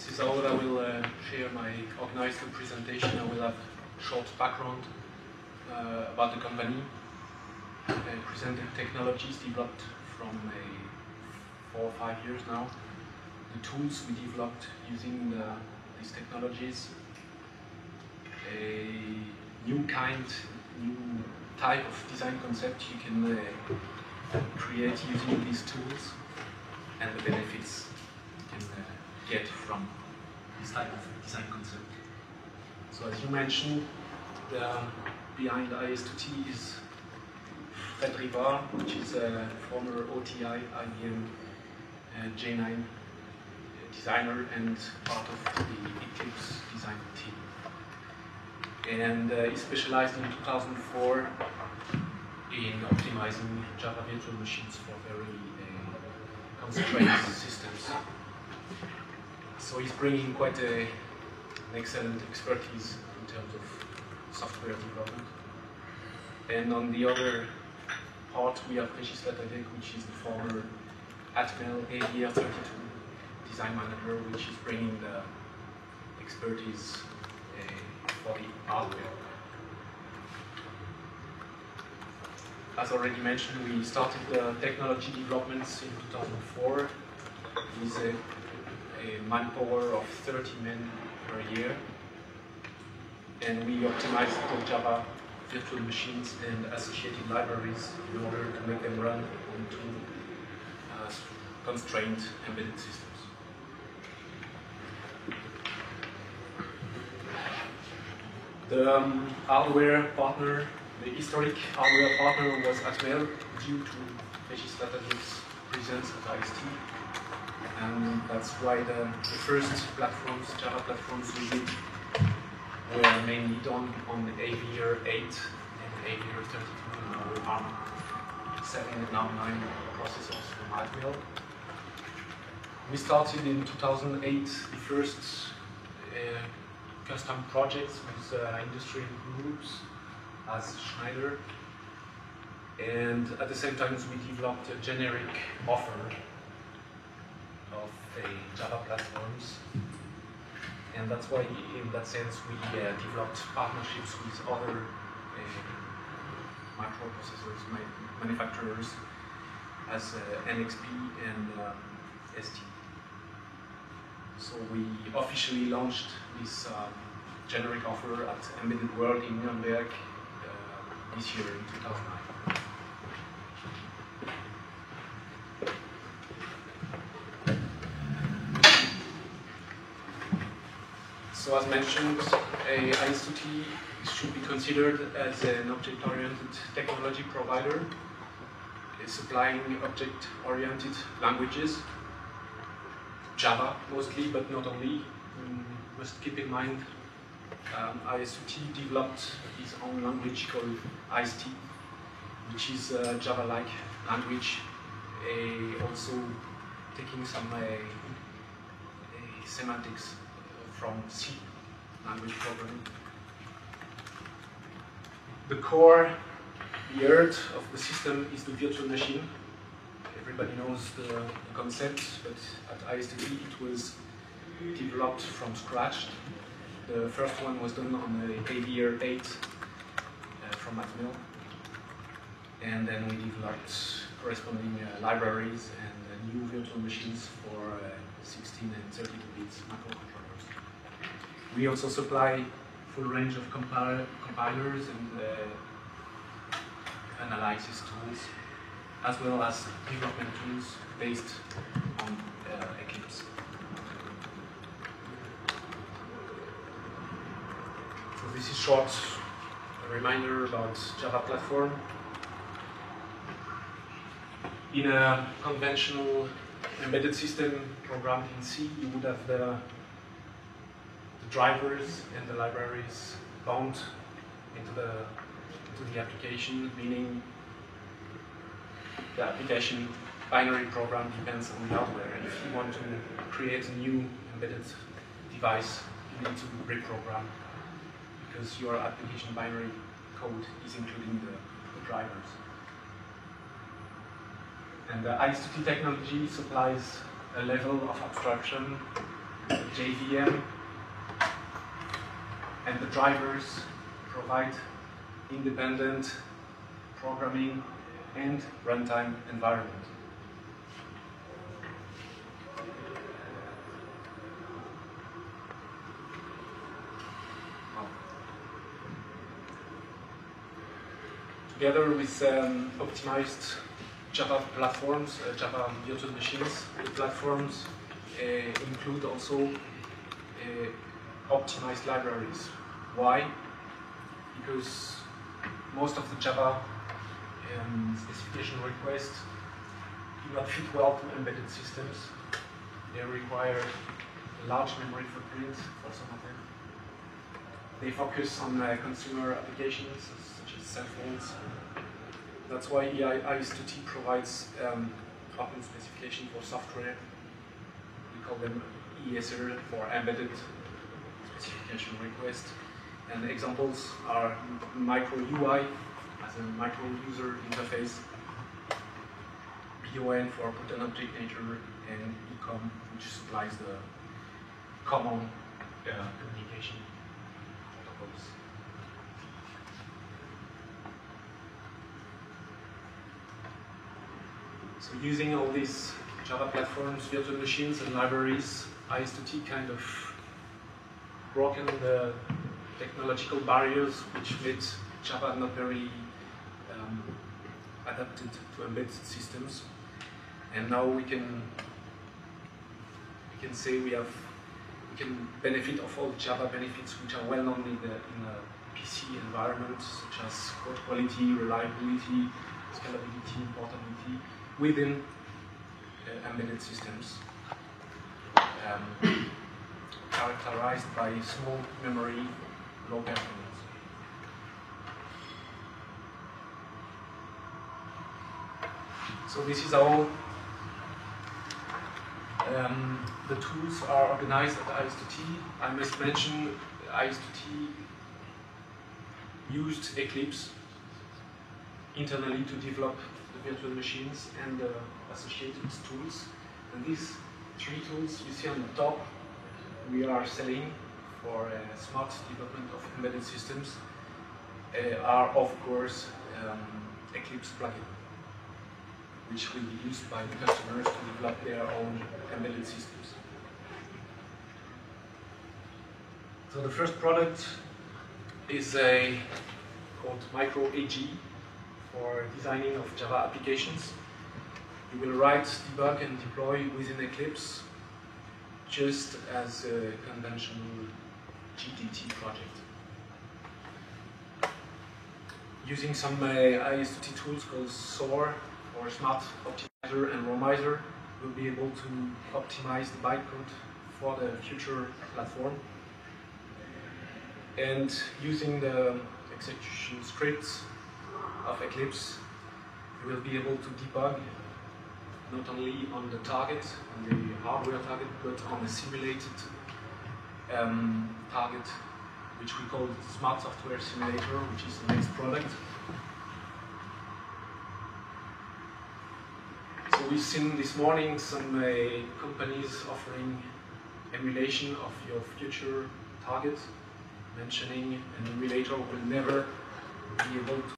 This is how I will share my organized presentation. I will have a short background about the company, presented technologies developed from 4 or 5 years now, the tools we developed using these technologies, a new type of design concept you can create using these tools, and the benefits you can get from this type of design concept. So as you mentioned, behind IS2T is Fred Rivard, which is a former OTI, IBM J9 designer and part of the Eclipse design team. And he specialized in 2004 in optimizing Java virtual machines for very constrained systems. So he's bringing quite an excellent expertise in terms of software development. And on the other part, we have Régis Latadec, which is the former Atmel AVR32 design manager, which is bringing the expertise for the hardware. As already mentioned, we started the technology developments in 2004 with a manpower of 30 men per year, and we optimized the Java virtual machines and associated libraries in order to make them run onto constrained embedded systems. The hardware partner, the historic hardware partner was Atmel, due to Régis Latadec's presence at IST. And that's why the first platforms, Java platforms we did, were mainly done on the AVR 8 and AVR 32 and our ARM 7 and ARM 9 processors from Atmel. We started in 2008 the first custom projects with industrial groups as Schneider, and at the same time we developed a generic offer of Java platforms, and that's why in that sense we developed partnerships with other microprocessors manufacturers as NXP and ST. So we officially launched this generic offer at Embedded World in Nuremberg this year in 2009. So as mentioned, IS2T should be considered as an object-oriented technology provider, supplying object-oriented languages, Java mostly, but not only. You must keep in mind IS2T developed its own language called IST, which is a Java-like language, also taking some semantics from C language programming. The core, the heart of the system is the virtual machine. Everybody knows the concept, but at IS2T it was developed from scratch. The first one was done on the AVR 8 from Atmel, and then we developed corresponding libraries and new virtual machines for 16 and 32 bits microcontrollers. We also supply full range of compilers and analysis tools, as well as development tools based on Eclipse. So this is short a reminder about Java platform. In a conventional embedded system programmed in C, you would have the drivers and the libraries bound into the application, meaning the application binary program depends on the hardware. And if you want to create a new embedded device, you need to reprogram, because your application binary code is including the drivers. And the IS2T technology supplies a level of abstraction JVM, and the drivers provide independent programming and runtime environment. Together with optimized Java platforms, Java virtual machines, the platforms include also optimized libraries. Why? Because most of the Java specification requests do not fit well to embedded systems. They require a large memory footprint for some of them. They focus on consumer applications such as cell phones. That's why IS2T provides open specification for software. We call them ESR for embedded specification request. And examples are micro UI as a micro user interface, BON for Button Object Nature, and ECOM, which supplies the common communication protocols. So using all these Java platforms, virtual machines, and libraries, IS2T kind of broken the technological barriers which made Java not very adapted to embedded systems. And now we can say we can benefit of all Java benefits which are well known in a PC environment, such as code quality, reliability, scalability, portability, within embedded systems, characterized by small memory, low performance. So this is how the tools are organized at IS2T. I must mention IS2T used Eclipse internally to develop the virtual machines and the associated tools. And these three tools you see on the top, we are selling for smart development of embedded systems, are of course Eclipse plugin, which will be used by the customers to develop their own embedded systems. So the first product is called Micro AG for designing of Java applications. You will write, debug, and deploy within Eclipse, just as a conventional GDT project. Using some IS2T tools called SOAR, or Smart Optimizer and Romizer, we'll be able to optimize the bytecode for the future platform. And using the execution scripts of Eclipse, you will be able to debug not only on the target, on the hardware target, but on a simulated target, which we call Smart Software Simulator, which is the next product. So we've seen this morning some companies offering emulation of your future target, mentioning an emulator will never be able to